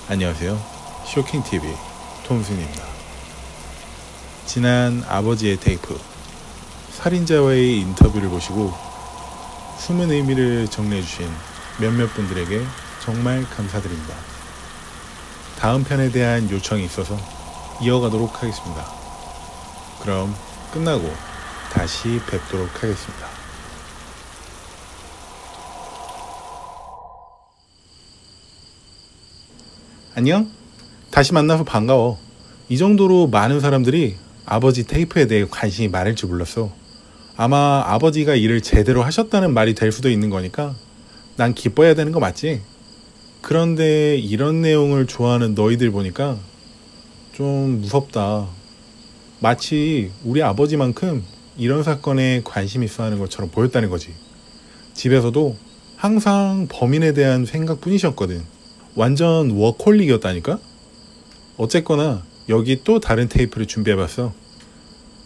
안녕하세요. 쇼킹TV 톰슨입니다. 지난 아버지의 테이프, 살인자와의 인터뷰를 보시고 숨은 의미를 정리해주신 몇몇 분들에게 정말 감사드립니다. 다음 편에 대한 요청이 있어서 이어가도록 하겠습니다. 그럼 끝나고 다시 뵙도록 하겠습니다. 안녕? 다시 만나서 반가워. 이 정도로 많은 사람들이 아버지 테이프에 대해 관심이 많을 줄 몰랐어. 아마 아버지가 일을 제대로 하셨다는 말이 될 수도 있는 거니까 난 기뻐해야 되는 거 맞지? 그런데 이런 내용을 좋아하는 너희들 보니까 좀 무섭다. 마치 우리 아버지만큼 이런 사건에 관심 있어 하는 것처럼 보였다는 거지. 집에서도 항상 범인에 대한 생각뿐이셨거든. 완전 워커홀릭이었다니까? 어쨌거나 여기 또 다른 테이프를 준비해봤어.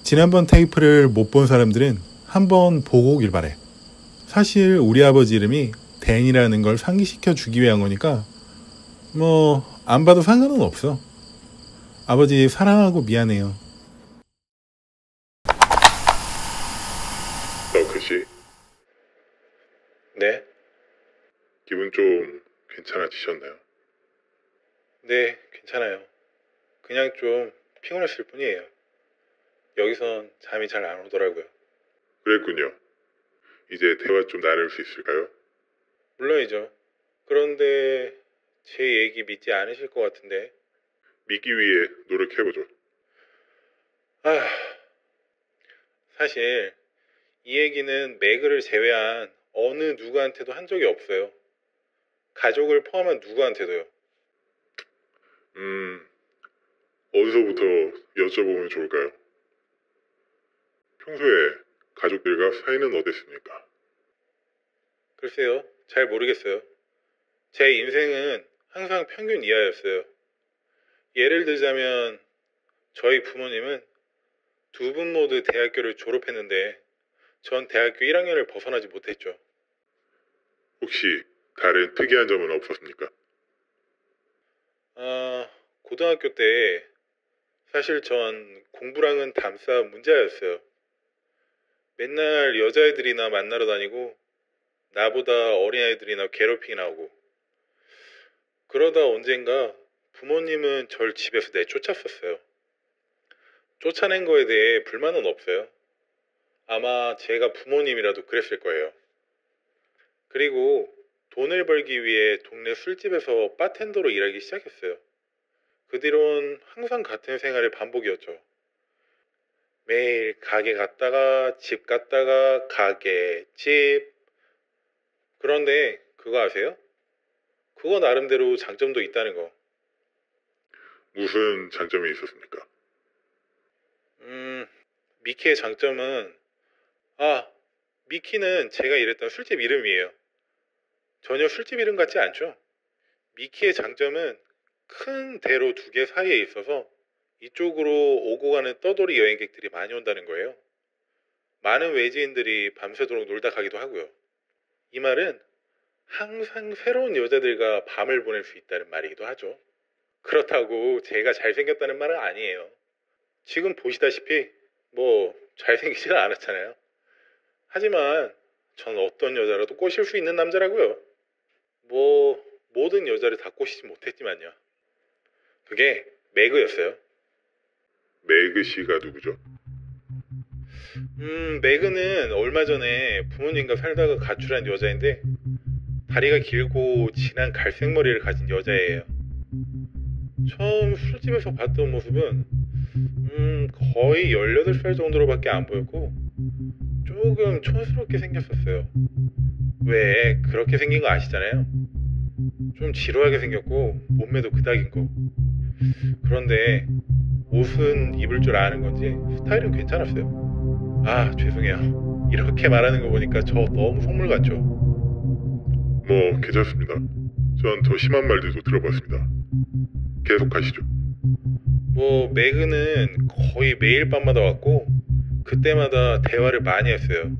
지난번 테이프를 못 본 사람들은 한번 보고 오길 바래. 사실 우리 아버지 이름이 댄이라는 걸 상기시켜 주기 위한 거니까 안 봐도 상관은 없어. 아버지 사랑하고 미안해요. 너크씨? 네? 기분 좀 괜찮아지셨나요? 네, 괜찮아요. 그냥 좀 피곤했을 뿐이에요. 여기선 잠이 잘 안 오더라고요. 그랬군요. 이제 대화 좀 나눌 수 있을까요? 물론이죠. 그런데 제 얘기 믿지 않으실 것 같은데. 믿기 위해 노력해보죠. 사실 이 얘기는 매그를 제외한 어느 누구한테도 한 적이 없어요. 가족을 포함한 누구한테도요. 어디서부터 여쭤보면 좋을까요? 평소에 가족들과 사이는 어땠습니까? 글쎄요, 잘 모르겠어요. 제 인생은 항상 평균 이하였어요. 예를 들자면 저희 부모님은 두 분 모두 대학교를 졸업했는데 전 대학교 1학년을 벗어나지 못했죠. 혹시 다른 특이한 점은 없었습니까? 고등학교 때 사실 전 공부랑은 담사 문제였어요. 맨날 여자애들이나 만나러 다니고 나보다 어린아이들이나 괴롭히나 하고, 그러다 언젠가 부모님은 절 집에서 내쫓았었어요. 쫓아낸 거에 대해 불만은 없어요. 아마 제가 부모님이라도 그랬을 거예요. 그리고 돈을 벌기 위해 동네 술집에서 바텐더로 일하기 시작했어요. 그 뒤론 항상 같은 생활의 반복이었죠. 매일 가게 갔다가 집 갔다가 가게, 집. 그런데 그거 아세요? 그거 나름대로 장점도 있다는 거. 무슨 장점이 있었습니까? 미키의 장점은 미키는 제가 일했던 술집 이름이에요. 전혀 술집 이름 같지 않죠? 미키의 장점은 큰 대로 두 개 사이에 있어서 이쪽으로 오고 가는 떠돌이 여행객들이 많이 온다는 거예요. 많은 외지인들이 밤새도록 놀다 가기도 하고요. 이 말은 항상 새로운 여자들과 밤을 보낼 수 있다는 말이기도 하죠. 그렇다고 제가 잘생겼다는 말은 아니에요. 지금 보시다시피 잘생기지는 않았잖아요. 하지만 전 어떤 여자라도 꼬실 수 있는 남자라고요. 모든 여자를 다 꼬시지 못했지만요. 그게 매그였어요. 매그 씨가 누구죠? 매그는 얼마 전에 부모님과 살다가 가출한 여자인데 다리가 길고 진한 갈색 머리를 가진 여자예요. 처음 술집에서 봤던 모습은 거의 18살 정도로밖에 안 보였고 조금 촌스럽게 생겼었어요. 왜 그렇게 생긴 거 아시잖아요? 좀 지루하게 생겼고 몸매도 그닥인 거. 그런데 옷은 입을 줄 아는 건지 스타일은 괜찮았어요. 죄송해요. 이렇게 말하는 거 보니까 저 너무 속물 같죠? 괜찮습니다. 전 더 심한 말들도 들어봤습니다. 계속하시죠. 매그는 거의 매일 밤마다 왔고 그때마다 대화를 많이 했어요.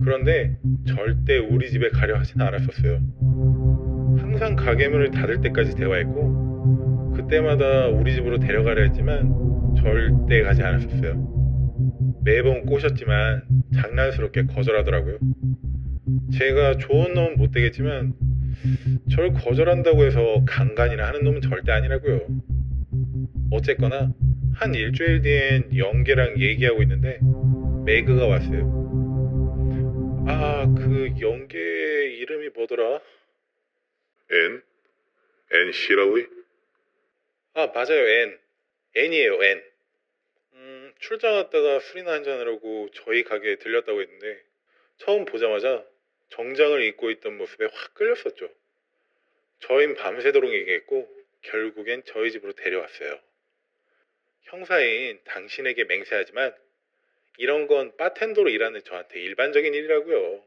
그런데 절대 우리 집에 가려 하진 않았었어요. 항상 가게 문을 닫을 때까지 대화했고, 그때마다 우리 집으로 데려가려 했지만 절대 가지 않았었어요. 매번 꼬셨지만 장난스럽게 거절하더라고요. 제가 좋은 놈은 못 되겠지만 저를 거절한다고 해서 강간이나 하는 놈은 절대 아니라고요. 어쨌거나 한 일주일 뒤엔 영계랑 얘기하고 있는데 매그가 왔어요. 아, 그 영계 이름이 뭐더라? 앤 시럴리? 아, 맞아요. 앤이에요. 앤. 출장 갔다가 술이나 한잔하려고 저희 가게에 들렸다고 했는데 처음 보자마자 정장을 입고 있던 모습에 확 끌렸었죠. 저흰 밤새도록 얘기했고 결국엔 저희 집으로 데려왔어요. 형사인 당신에게 맹세하지만 이런 건 바텐더로 일하는 저한테 일반적인 일이라고요.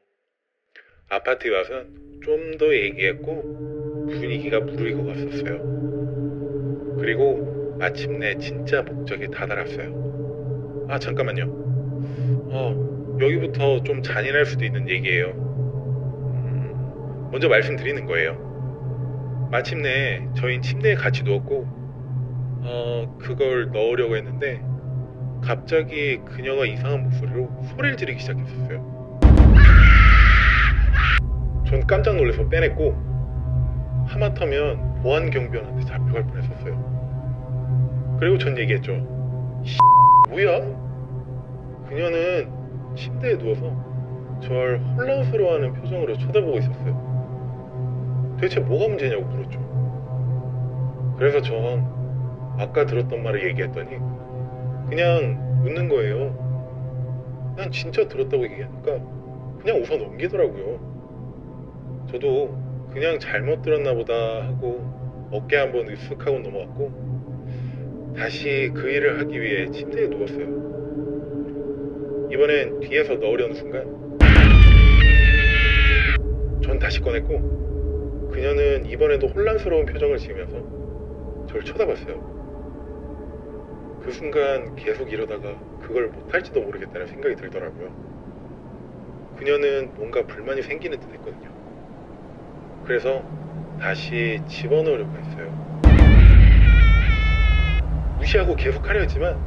아파트에 와선 좀 더 얘기했고 분위기가 무르익어 갔었어요. 그리고 마침내 진짜 목적에 다다랐어요. 아, 잠깐만요. 여기부터 좀 잔인할 수도 있는 얘기예요. 먼저 말씀드리는 거예요. 마침내 저희 침대에 같이 누웠고 그걸 넣으려고 했는데 갑자기 그녀가 이상한 목소리로 소리를 지르기 시작했었어요. 전 깜짝 놀라서 빼냈고 하마터면 보안경비원한테 잡혀갈 뻔했었어요. 그리고 전 얘기했죠. 뭐야? 그녀는 침대에 누워서 절 혼란스러워하는 표정으로 쳐다보고 있었어요. 대체 뭐가 문제냐고 물었죠. 그래서 전 아까 들었던 말을 얘기했더니 그냥 웃는 거예요. 난 진짜 들었다고 얘기하니까 그냥 웃어 넘기더라고요. 저도 그냥 잘못 들었나 보다 하고 어깨 한번 으쓱하고 넘어갔고 다시 그 일을 하기 위해 침대에 누웠어요. 이번엔 뒤에서 넣으려는 순간 전 다시 꺼냈고 그녀는 이번에도 혼란스러운 표정을 지으면서 저를 쳐다봤어요. 그 순간 계속 이러다가 그걸 못할지도 모르겠다는 생각이 들더라고요. 그녀는 뭔가 불만이 생기는 듯 했거든요. 그래서 다시 집어넣으려고 했어요. 무시하고 계속 하려 했지만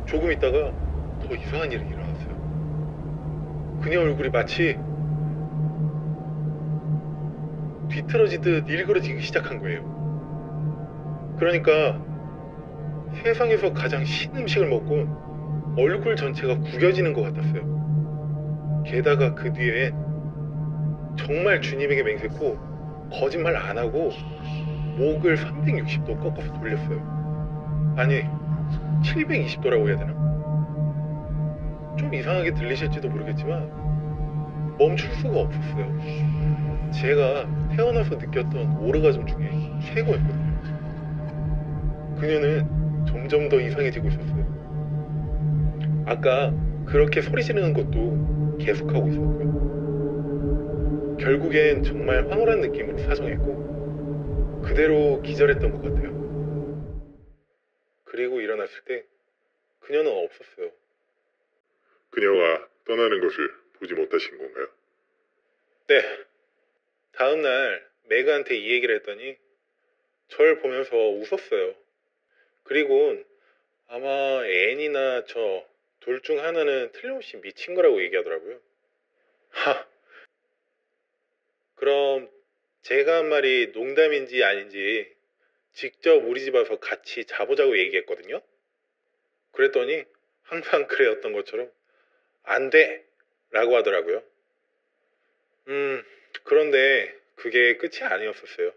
조금 있다가 더 이상한 일이 일어났어요. 그녀 얼굴이 마치 뒤틀어지듯 일그러지기 시작한 거예요. 그러니까 세상에서 가장 신 음식을 먹고 얼굴 전체가 구겨지는 것 같았어요. 게다가 그 뒤엔 정말 주님에게 맹세코 거짓말 안 하고 목을 360도 꺾어서 돌렸어요. 아니 720도라고 해야 되나? 좀 이상하게 들리실지도 모르겠지만 멈출 수가 없었어요. 제가 태어나서 느꼈던 오르가즘 중에 최고였거든요. 그녀는 점점 더 이상해지고 있었어요. 아까 그렇게 소리 지르는 것도 계속하고 있었고요. 결국엔 정말 황홀한 느낌으로 사정했고 그대로 기절했던 것 같아요. 그리고 일어났을 때 그녀는 없었어요. 그녀가 떠나는 것을 보지 못하신 건가요? 네. 다음날 매그한테 이 얘기를 했더니 절 보면서 웃었어요. 그리곤 아마 앤이나 저 둘 중 하나는 틀림없이 미친 거라고 얘기하더라고요. 그럼 제가 한 말이 농담인지 아닌지 직접 우리 집 와서 같이 자보자고 얘기했거든요. 그랬더니 항상 그래였던 것처럼 안 돼! 라고 하더라고요. 그런데 그게 끝이 아니었었어요.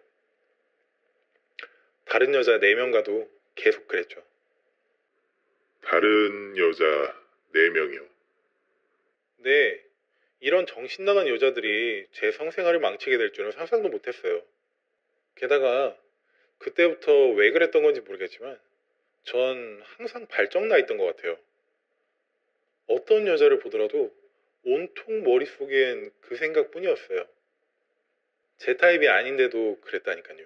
다른 여자 4명과도 계속 그랬죠. 다른 여자 4명이요? 네, 이런 정신나간 여자들이 제 성생활을 망치게 될 줄은 상상도 못했어요. 게다가 그때부터 왜 그랬던 건지 모르겠지만 전 항상 발정나 있던 것 같아요. 어떤 여자를 보더라도 온통 머릿속엔 그 생각뿐이었어요. 제 타입이 아닌데도 그랬다니까요.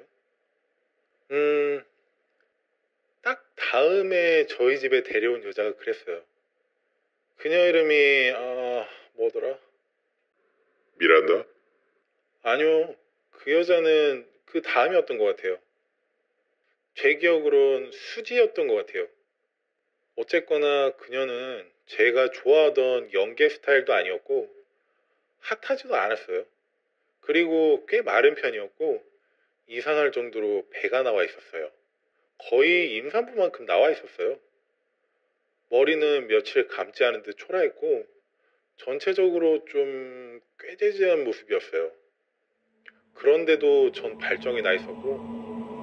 딱 다음에 저희 집에 데려온 여자가 그랬어요. 그녀 이름이 뭐더라? 미란다? 아니요. 그 여자는 그 다음이었던 것 같아요. 제 기억으론 수지였던 것 같아요. 어쨌거나 그녀는 제가 좋아하던 연기 스타일도 아니었고 핫하지도 않았어요. 그리고 꽤 마른 편이었고 이상할 정도로 배가 나와 있었어요. 거의 임산부만큼 나와 있었어요. 머리는 며칠 감지 않은 듯 초라했고 전체적으로 좀 꾀재재한 모습이었어요. 그런데도 전 발정이 나 있었고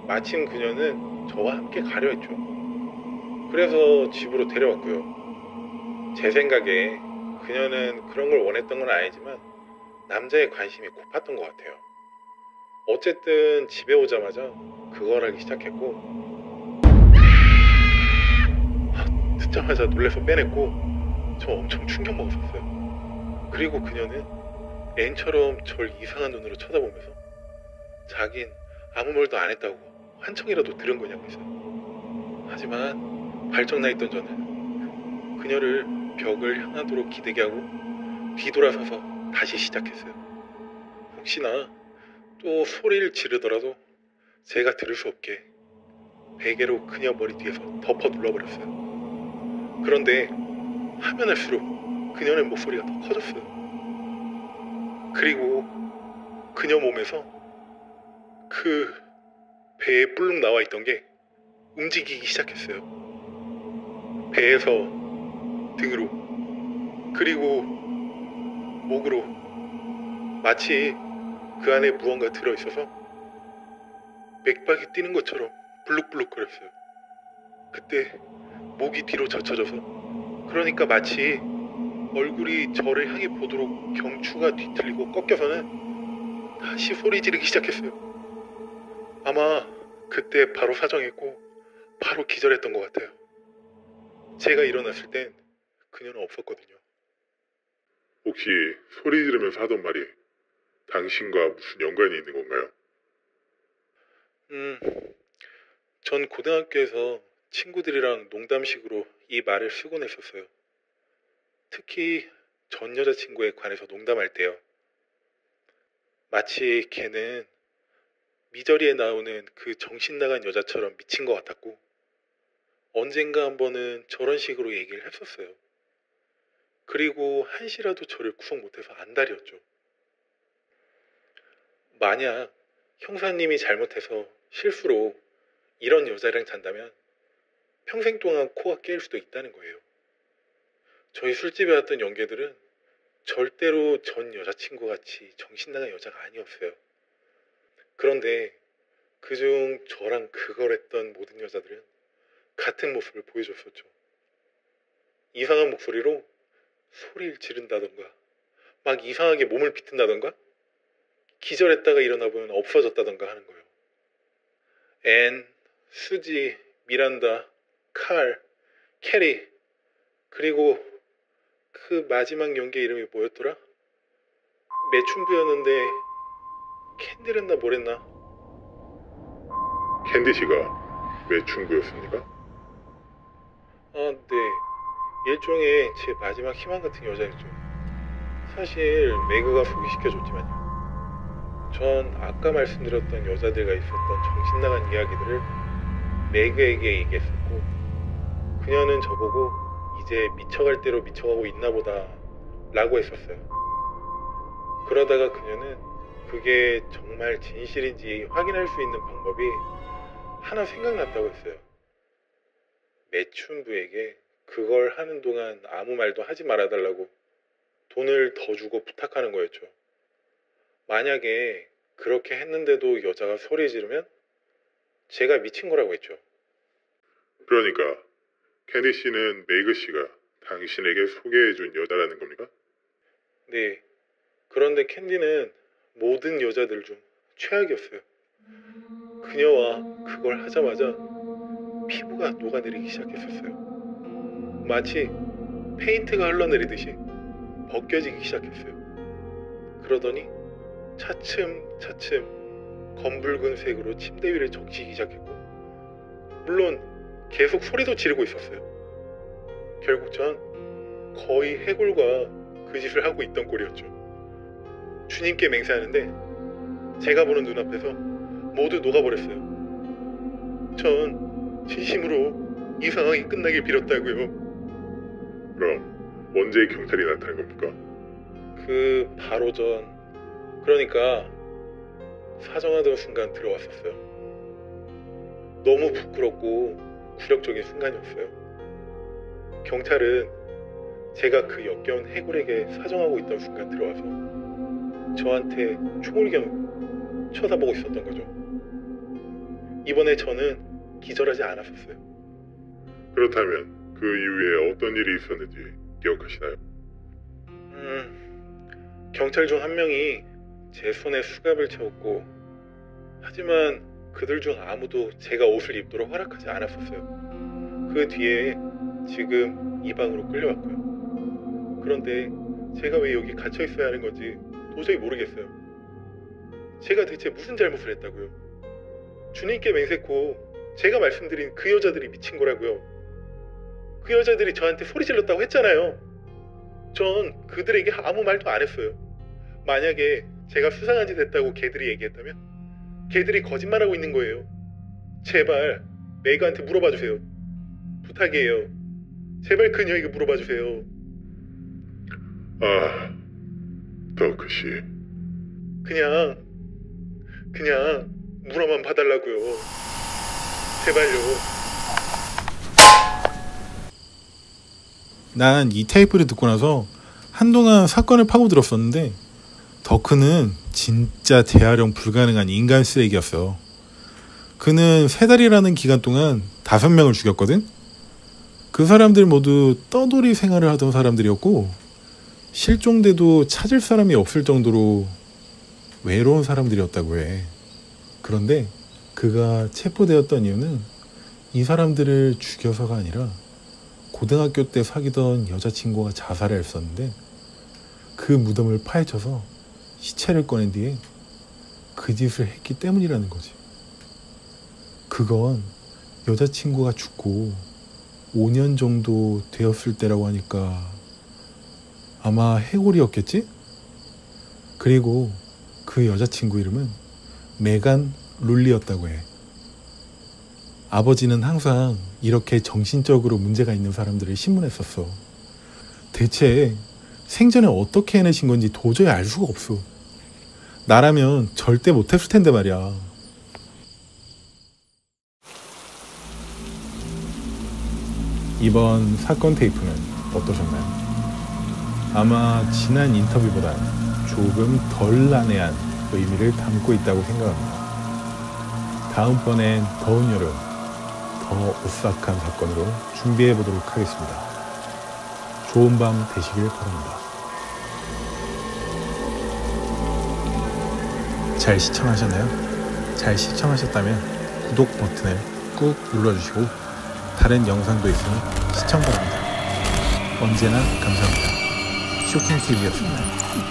마침 그녀는 저와 함께 가려 했죠. 그래서 집으로 데려왔고요. 제 생각에 그녀는 그런 걸 원했던 건 아니지만 남자의 관심이 고팠던 것 같아요. 어쨌든 집에 오자마자 그걸 하기 시작했고 듣자마자 놀라서 빼냈고 저 엄청 충격 먹었었어요. 그리고 그녀는 앤처럼 절 이상한 눈으로 쳐다보면서 자긴 아무 말도 안 했다고 환청이라도 들은 거냐고 했어요. 하지만 발정나 있던 저는 그녀를 벽을 향하도록 기대게 하고 뒤돌아서서 다시 시작했어요. 혹시나 또 소리를 지르더라도 제가 들을 수 없게 베개로 그녀 머리 뒤에서 덮어 눌러버렸어요. 그런데 하면 할수록 그녀의 목소리가 더 커졌어요. 그리고 그녀 몸에서 그 배에 뿔룩 나와 있던 게 움직이기 시작했어요. 배에서 등으로 그리고 목으로 마치 그 안에 무언가 들어있어서 맥박이 뛰는 것처럼 불룩불룩거렸어요. 그때 목이 뒤로 젖혀져서 그러니까 마치 얼굴이 저를 향해 보도록 경추가 뒤틀리고 꺾여서는 다시 소리 지르기 시작했어요. 아마 그때 바로 사정했고 바로 기절했던 것 같아요. 제가 일어났을 땐 그녀는 없었거든요. 혹시 소리 지르면서 하던 말이 당신과 무슨 연관이 있는 건가요? 전 고등학교에서 친구들이랑 농담식으로 이 말을 쓰곤 했었어요. 특히 전 여자친구에 관해서 농담할 때요. 마치 걔는 미저리에 나오는 그 정신 나간 여자처럼 미친 것 같았고 언젠가 한 번은 저런 식으로 얘기를 했었어요. 그리고 한시라도 저를 구속 못해서 안달이었죠. 만약 형사님이 잘못해서 실수로 이런 여자랑 잔다면 평생 동안 코가 깨일 수도 있다는 거예요. 저희 술집에 왔던 연계들은 절대로 전 여자친구 같이 정신나간 여자가 아니었어요. 그런데 그중 저랑 그걸 했던 모든 여자들은 같은 모습을 보여줬었죠. 이상한 목소리로 소리를 지른다던가 막 이상하게 몸을 비튼다던가 기절했다가 일어나 보면 없어졌다던가 하는 거예요. 앤, 수지, 미란다, 칼, 캐리 그리고 그 마지막 연기 이름이 뭐였더라? 매춘부였는데 캔디랬나 뭐랬나? 캔디 씨가 매춘부였습니까? 네. 일종의 제 마지막 희망 같은 여자였죠. 사실 매그가 소개시켜줬지만요. 전 아까 말씀드렸던 여자들과 있었던 정신나간 이야기들을 매그에게 얘기했었고 그녀는 저보고 이제 미쳐갈 대로 미쳐가고 있나 보다 라고 했었어요. 그러다가 그녀는 그게 정말 진실인지 확인할 수 있는 방법이 하나 생각났다고 했어요. 매춘부에게 그걸 하는 동안 아무 말도 하지 말아달라고 돈을 더 주고 부탁하는 거였죠. 만약에 그렇게 했는데도 여자가 소리 지르면 제가 미친 거라고 했죠. 그러니까 캔디 씨는 메이그 씨가 당신에게 소개해준 여자라는 겁니까? 네. 그런데 캔디는 모든 여자들 중 최악이었어요. 그녀와 그걸 하자마자 피부가 녹아내리기 시작했었어요. 마치 페인트가 흘러내리듯이 벗겨지기 시작했어요. 그러더니 차츰차츰 검붉은 색으로 침대 위를 적시기 시작했고 물론 계속 소리도 지르고 있었어요. 결국 전 거의 해골과 그 짓을 하고 있던 꼴이었죠. 주님께 맹세하는데 제가 보는 눈앞에서 모두 녹아버렸어요. 전 진심으로 이 상황이 끝나길 빌었다고요. 그럼 언제 경찰이 나타난 겁니까? 그 바로 전, 그러니까 사정하던 순간 들어왔었어요. 너무 부끄럽고 굴욕적인 순간이었어요. 경찰은 제가 그 역겨운 해골에게 사정하고 있던 순간 들어와서 저한테 총을 겨누고 쳐다보고 있었던 거죠. 이번에 저는 기절하지 않았었어요. 그렇다면 그 이후에 어떤 일이 있었는지 기억하시나요? 경찰 중 한 명이 제 손에 수갑을 채웠고, 하지만 그들 중 아무도 제가 옷을 입도록 허락하지 않았었어요. 그 뒤에 지금 이 방으로 끌려왔고요. 그런데 제가 왜 여기 갇혀 있어야 하는 건지 도저히 모르겠어요. 제가 대체 무슨 잘못을 했다고요? 주님께 맹세코 제가 말씀드린 그 여자들이 미친 거라고요. 그 여자들이 저한테 소리 질렀다고 했잖아요. 전 그들에게 아무 말도 안 했어요. 만약에 제가 수상한 짓 했다고 걔들이 얘기했다면 걔들이 거짓말하고 있는 거예요. 제발 메이가한테 물어봐 주세요. 부탁이에요. 제발 그녀에게 물어봐 주세요. 아, 더크 씨. 그냥 물어만 봐달라고요. 제발요. 난 이 테이프를 듣고 나서 한동안 사건을 파고들었었는데 더크는 진짜 재활용 불가능한 인간 쓰레기였어. 그는 3달이라는 기간 동안 5명을 죽였거든. 그 사람들 모두 떠돌이 생활을 하던 사람들이었고 실종돼도 찾을 사람이 없을 정도로 외로운 사람들이었다고 해. 그런데 그가 체포되었던 이유는 이 사람들을 죽여서가 아니라 고등학교 때 사귀던 여자친구가 자살을 했었는데 그 무덤을 파헤쳐서 시체를 꺼낸 뒤에 그 짓을 했기 때문이라는 거지. 그건 여자친구가 죽고 5년 정도 되었을 때라고 하니까 아마 해골이었겠지? 그리고 그 여자친구 이름은 메간 룰리였다고 해. 아버지는 항상 이렇게 정신적으로 문제가 있는 사람들을 신문했었어. 대체 생전에 어떻게 해내신 건지 도저히 알 수가 없어. 나라면 절대 못했을 텐데 말이야. 이번 사건 테이프는 어떠셨나요? 아마 지난 인터뷰보다 조금 덜 난해한 의미를 담고 있다고 생각합니다. 다음번엔 더운 여름, 더 오싹한 사건으로 준비해 보도록 하겠습니다. 좋은 밤 되시길 바랍니다. 잘 시청하셨나요? 잘 시청하셨다면 구독 버튼을 꾹 눌러주시고 다른 영상도 있으니 시청 바랍니다. 언제나 감사합니다. 쇼킹TV였습니다.